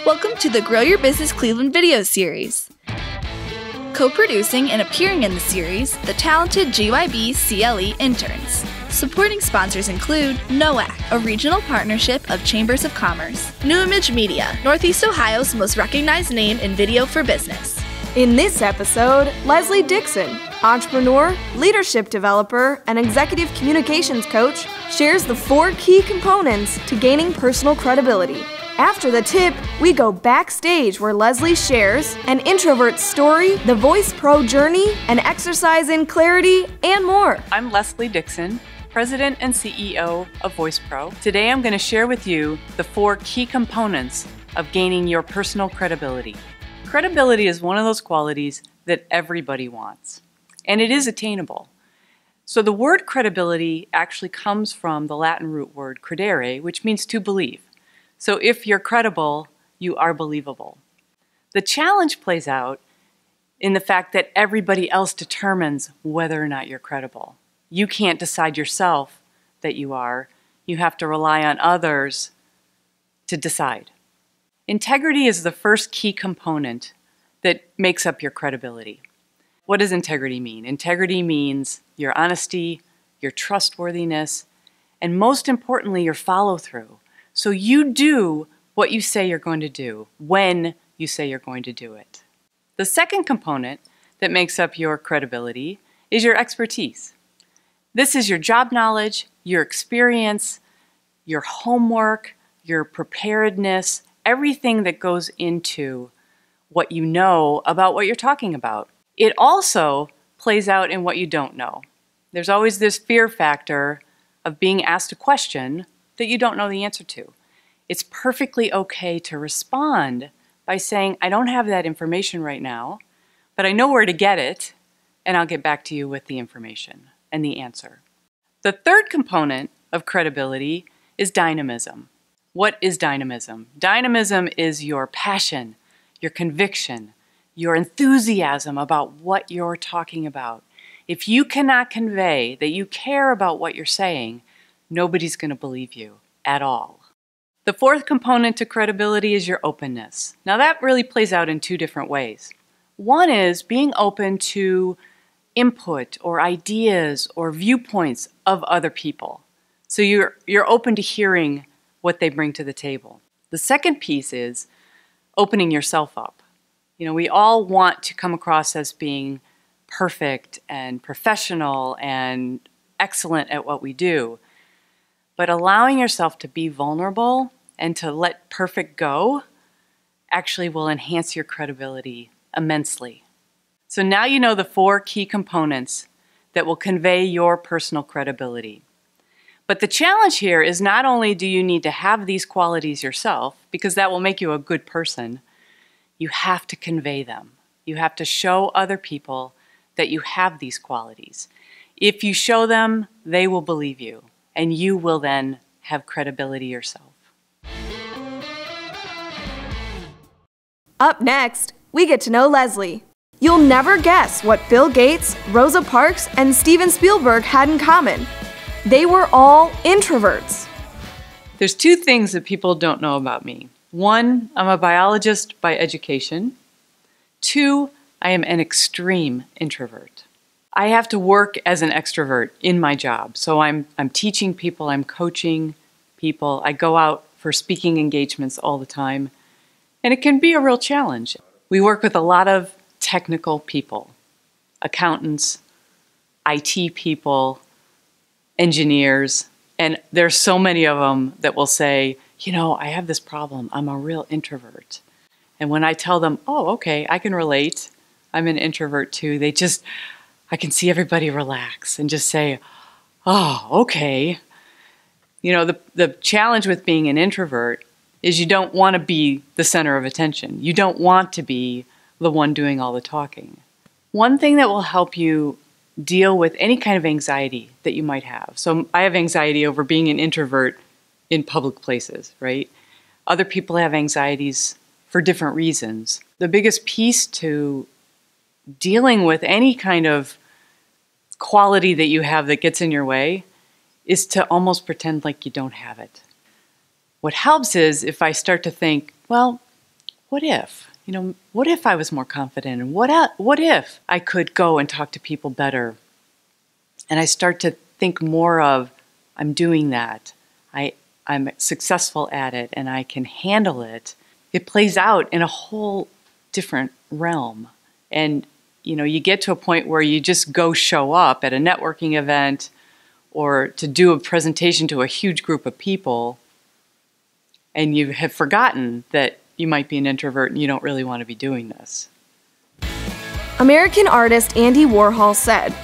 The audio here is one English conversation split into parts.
Welcome to the Grow Your Business Cleveland video series. Co-producing and appearing in the series, the talented GYB CLE Interns. Supporting sponsors include NOAC, a regional partnership of Chambers of Commerce. New Image Media, Northeast Ohio's most recognized name in video for business. In this episode, Leslie Dickson, entrepreneur, leadership developer, and executive communications coach, shares the 4 key components to gaining personal credibility. After the tip, we go backstage where Leslie shares an introvert's story, the Voice Pro journey, an exercise in clarity, and more. I'm Leslie Dickson, President and CEO of Voice Pro. Today I'm going to share with you the 4 key components of gaining your personal credibility. Credibility is one of those qualities that everybody wants, and it is attainable. So the word credibility actually comes from the Latin root word credere, which means to believe. So if you're credible, you are believable. The challenge plays out in the fact that everybody else determines whether or not you're credible. You can't decide yourself that you are. You have to rely on others to decide. Integrity is the first key component that makes up your credibility. What does integrity mean? Integrity means your honesty, your trustworthiness, and most importantly, your follow-through. So you do what you say you're going to do when you say you're going to do it. The second component that makes up your credibility is your expertise. This is your job knowledge, your experience, your homework, your preparedness, everything that goes into what you know about what you're talking about. It also plays out in what you don't know. There's always this fear factor of being asked a question that you don't know the answer to. It's perfectly okay to respond by saying, I don't have that information right now, but I know where to get it, and I'll get back to you with the information and the answer. The third component of credibility is dynamism. What is dynamism? Dynamism is your passion, your conviction, your enthusiasm about what you're talking about. If you cannot convey that you care about what you're saying, nobody's going to believe you at all. The fourth component to credibility is your openness. Now that really plays out in 2 different ways. One is being open to input or ideas or viewpoints of other people. So you're open to hearing what they bring to the table. The second piece is opening yourself up. You know, we all want to come across as being perfect and professional and excellent at what we do. But allowing yourself to be vulnerable and to let perfect go actually will enhance your credibility immensely. So now you know the 4 key components that will convey your personal credibility. But the challenge here is not only do you need to have these qualities yourself, because that will make you a good person, you have to convey them. You have to show other people that you have these qualities. If you show them, they will believe you, and you will then have credibility yourself. Up next, we get to know Leslie. You'll never guess what Bill Gates, Rosa Parks, and Steven Spielberg had in common. They were all introverts. There's 2 things that people don't know about me. 1, I'm a biologist by education. 2, I am an extreme introvert. I have to work as an extrovert in my job. So I'm teaching people, I'm coaching people. I go out for speaking engagements all the time. And it can be a real challenge. We work with a lot of technical people, accountants, IT people, engineers, and there's so many of them that will say, you know, I have this problem. I'm a real introvert. And when I tell them, oh, okay, I can relate. I'm an introvert too. I can see everybody relax and just say, oh, okay. You know, the challenge with being an introvert is you don't want to be the center of attention. You don't want to be the one doing all the talking. One thing that will help you deal with any kind of anxiety that you might have. So I have anxiety over being an introvert in public places, right? Other people have anxieties for different reasons. The biggest piece to dealing with any kind of quality that you have that gets in your way is to almost pretend like you don't have it. What helps is if I start to think, well, what if? What if I was more confident? And what if I could go and talk to people better? And I start to think more of, I'm doing that. I'm successful at it and I can handle it. It plays out in a whole different realm. And, you get to a point where you just go show up at a networking event or to do a presentation to a huge group of people, and you have forgotten that you might be an introvert and you don't really want to be doing this. American artist Andy Warhol said,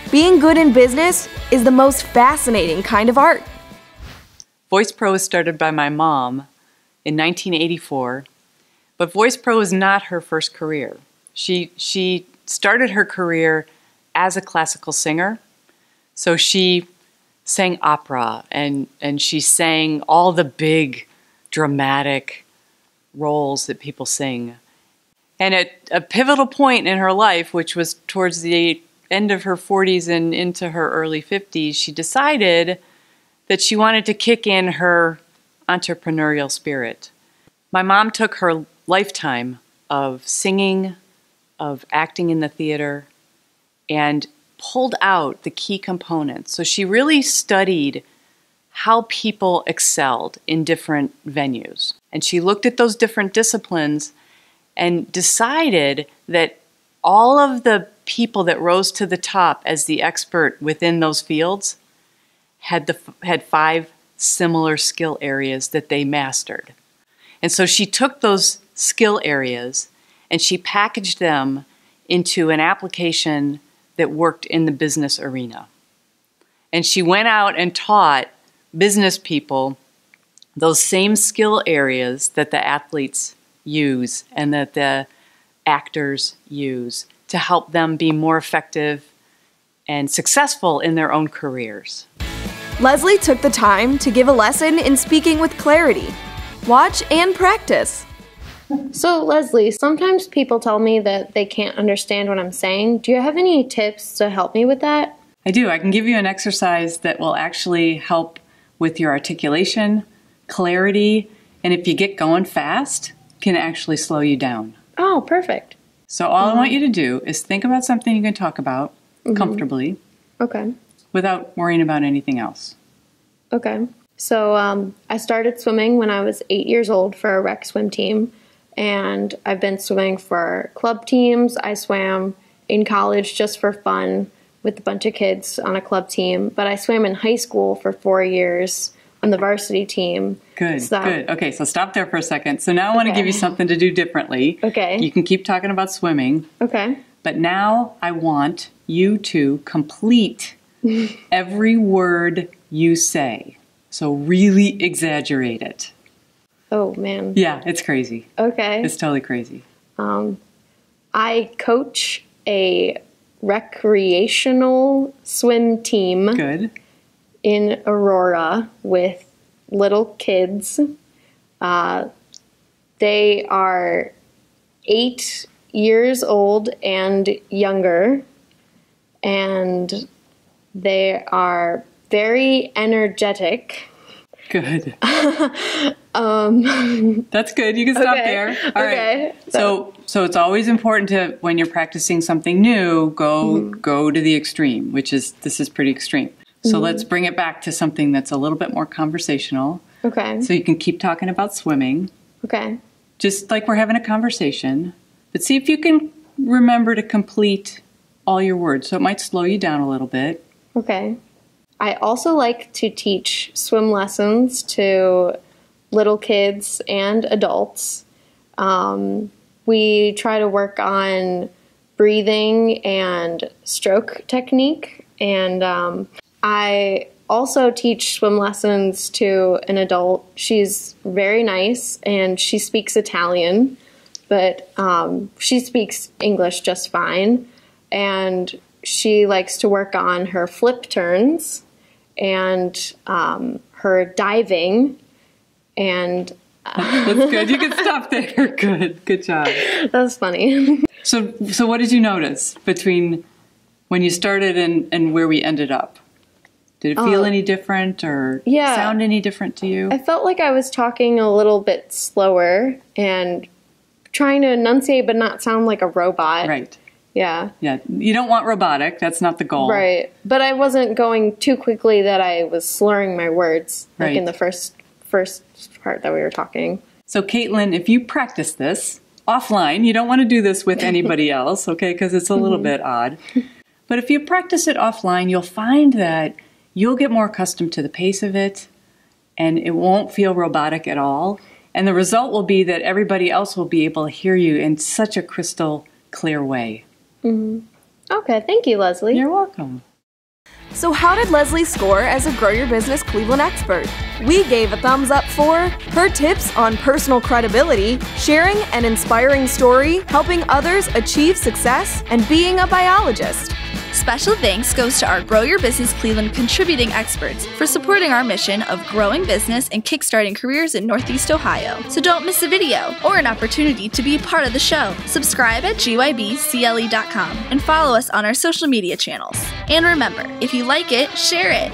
"Being good in business is the most fascinating kind of art." Voice Pro was started by my mom in 1984, but Voice Pro was not her first career. She started her career as a classical singer, so she sang opera and she sang all the big dramatic roles that people sing. And at a pivotal point in her life, which was towards the end of her 40s and into her early 50s, she decided that she wanted to kick in her entrepreneurial spirit. My mom took her lifetime of singing, of acting in the theater, and pulled out the key components. So she really studied how people excelled in different venues. And she looked at those different disciplines and decided that all of the people that rose to the top as the expert within those fields had 5 similar skill areas that they mastered. And so she took those skill areas and she packaged them into an application that worked in the business arena. And she went out and taught business people those same skill areas that the athletes use and that the actors use to help them be more effective and successful in their own careers. Leslie took the time to give a lesson in speaking with clarity. Watch and practice. So, Leslie, sometimes people tell me that they can't understand what I'm saying. Do you have any tips to help me with that? I do. I can give you an exercise that will actually help with your articulation, clarity, and if you get going fast, can actually slow you down. Oh, perfect. So all I want you to do is think about something you can talk about comfortably. Okay. Without worrying about anything else. Okay. So I started swimming when I was 8 years old for a rec swim team, and I've been swimming for club teams. I swam in college just for fun with a bunch of kids on a club team, but I swam in high school for 4 years on the varsity team. Good, good. Okay, so stop there for a second. So now I want to give you something to do differently. Okay. You can keep talking about swimming. Okay. But now I want you to complete every word you say. So really exaggerate it. Oh, man. Yeah, it's crazy. Okay. It's totally crazy. I coach a recreational swim team. Good. In Aurora with little kids. They are 8 years old and younger, and they are very energetic. Good. That's good. You can stop there. All right. So it's always important to, when you're practicing something new, go to the extreme, this is pretty extreme. So let's bring it back to something that's a little bit more conversational. Okay. So you can keep talking about swimming. Okay. Just like we're having a conversation. But see if you can remember to complete all your words. So it might slow you down a little bit. Okay. I also like to teach swim lessons to little kids and adults. We try to work on breathing and stroke technique, and I also teach swim lessons to an adult. She's very nice, and she speaks Italian, but she speaks English just fine, and she likes to work on her flip turns and her diving, and that's good. You can stop there. Good job. That's funny. So what did you notice between when you started and where we ended up? Did it feel any different or sound any different to you? I felt like I was talking a little bit slower and trying to enunciate but not sound like a robot. Right. Yeah. Yeah. You don't want robotic. That's not the goal. Right. But I wasn't going too quickly that I was slurring my words, like Right. in the first part that we were talking. So, Caitlin, if you practice this offline, you don't want to do this with anybody else, okay, because it's a little bit odd. But if you practice it offline, you'll find that you'll get more accustomed to the pace of it, and it won't feel robotic at all. And the result will be that everybody else will be able to hear you in such a crystal clear way. Okay, thank you, Leslie. You're welcome. So how did Leslie score as a Grow Your Business Cleveland expert? We gave a thumbs up for her tips on personal credibility, sharing an inspiring story, helping others achieve success, and being a biologist. Special thanks goes to our Grow Your Business Cleveland contributing experts for supporting our mission of growing business and kickstarting careers in Northeast Ohio. So don't miss a video or an opportunity to be a part of the show. Subscribe at GYBCLE.com and follow us on our social media channels. And remember, if you like it, share it.